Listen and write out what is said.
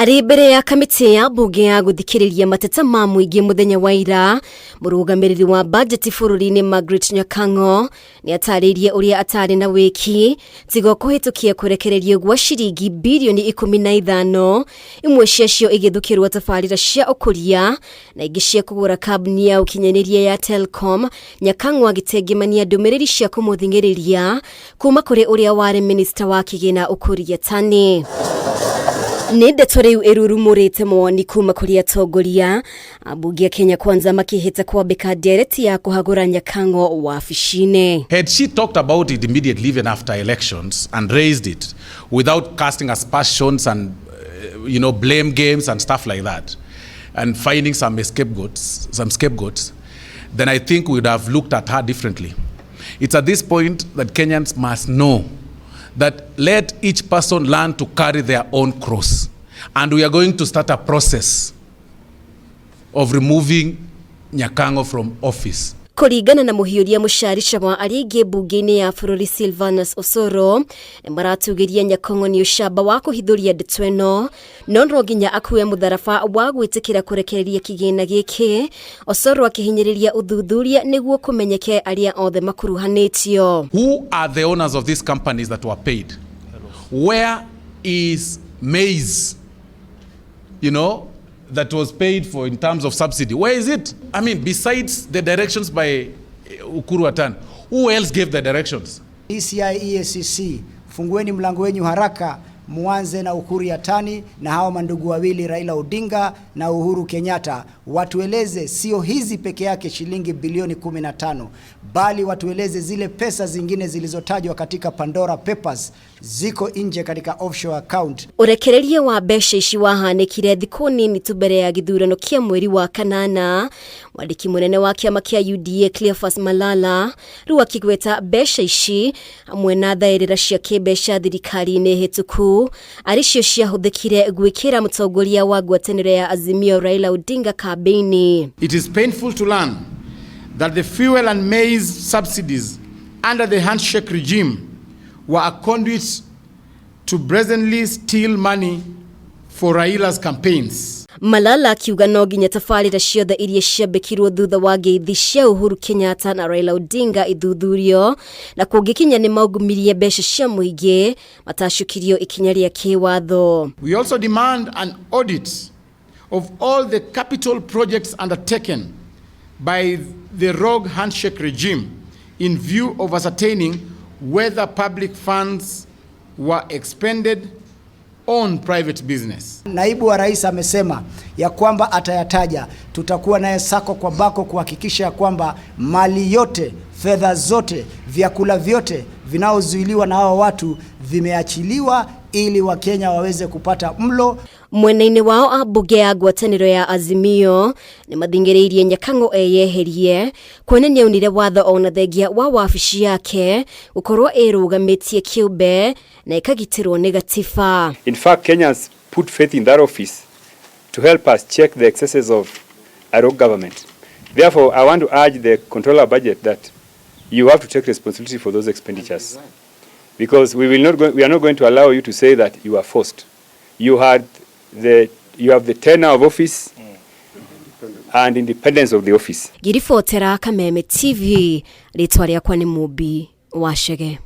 Ari mbere ya kamiti ya mbunge ya guthikiriria mateta ma muingi muthenya wa ira, murugamiriri wa mbajeti bururi-ini Margret Nyakang'o ni ataririe uria atari na wiki tigo kuhitukia kurekererio gwa ciringi mbirioini 15 imwe ciacio igithukirwa tabarira cia ukuria na ingi cia kugura kabuni ya ukinyaniria ya Telcom. Nyakang'o agitengemania ndumiriri cia kumuthingiriria kuma kuri uria wari minister wa kigina Ukur Yattani. Ni ndeto riu irurumurite mawoni kuma kuri atongoria. Ambunge Kenya Kwanza makihita kwambika ndereti ya kuhagura Nyakang'o wabici-ini. Had she talked about it immediately even after elections and raised it without casting aspersions and blame games and stuff like that and finding some scapegoats, then I think we would have looked at her differently. It's at this point that Kenyans must know that let each person learn to carry their own cross. And we are going to start a process of removing Nyakang'o from office. Kuringana na muhiuria musharisha wa aringi mbunge-ini ya bururi Sylvanus Osoro, maratugiria Nyakang'o ni ucamba wa kuhithuria ndeto ino, no nginya akue mutharaba wa gwitikira kurekereria kigina giki. Osoro akihinyiriria uthuthuria niguo kumenyeke aria othe makuruhanitio. Who are the owners of these companies that were paid? Where is maize, that was paid for in terms of subsidy? Where is it? I mean, besides the directions by Ukur Yattani, who else gave the directions? EACC, fungueni mlango wenyu haraka, muanze na Ukur Yattani na hawa mandugu wawili Raila Odinga na Uhuru Kenyatta. Watueleze sio hizi peke yake shilingi bilioni 15, bali watueleze zile pesa zingine zilizotajwa katika Pandora Papers ziko nje katika offshore account. Urekererio wa besha ici wahanekire thiku nini tu mbere ya githurano kia mweri wa kanana. Mwandiki munene wa kiama kia UDA Cleophas Malala riu akigweta besha ici amwe na thairira cia kibesha thirikari-ini hituku aricio ciahuthikire gwikira mutongoria wa ngwataniro ya Azimio Raila Odinga kabini. It is painful to learn that the fuel and maize subsidies under the handshake regime were a conduit to brazenly steal money for Raila's campaigns. Malala akiuga no nginya tabarira ciothe iria ciambikirwo thutha wa ngeithi cia Uhuru Kenyatta na Raila Odinga ithuthurio na kungikinya nimaugumirie besha cia muingi matashukirio ikinya ria kiwatho. We also demand an audit of all the capital projects undertaken by the rogue handshake regime in view of ascertaining whether public funds were expended on private business. Naibu wa rais amesema ya kwamba atayataja, tutakuwa naye sako kwa bako kuhakikisha ya kwamba mali yote, fedha zote, vyakula vyote vinaozuiliwa na hao watu vimeachiliwa ili Wakenya waweze kupata mlo. Mwena-ini wao ambunge ya ngwataniro ya Azimio ni mathingiriirie Nyakang'o eyeherie kuonania unire watho ona thengia wa wabici yake gukorwo irugamitie kiumbe na ikagitirwo ni gatiba. In fact, Kenyans put faith in that office to help us check the excesses of a rogue government. Therefore, I want to urge the controller budget that you have to take responsibility for those expenditures. Because we are not going to allow you to say that you are forced. You have the tenure of office and independence of the office. Girifotera Kameme TV, ritwa riakwa ni Mubi Washege.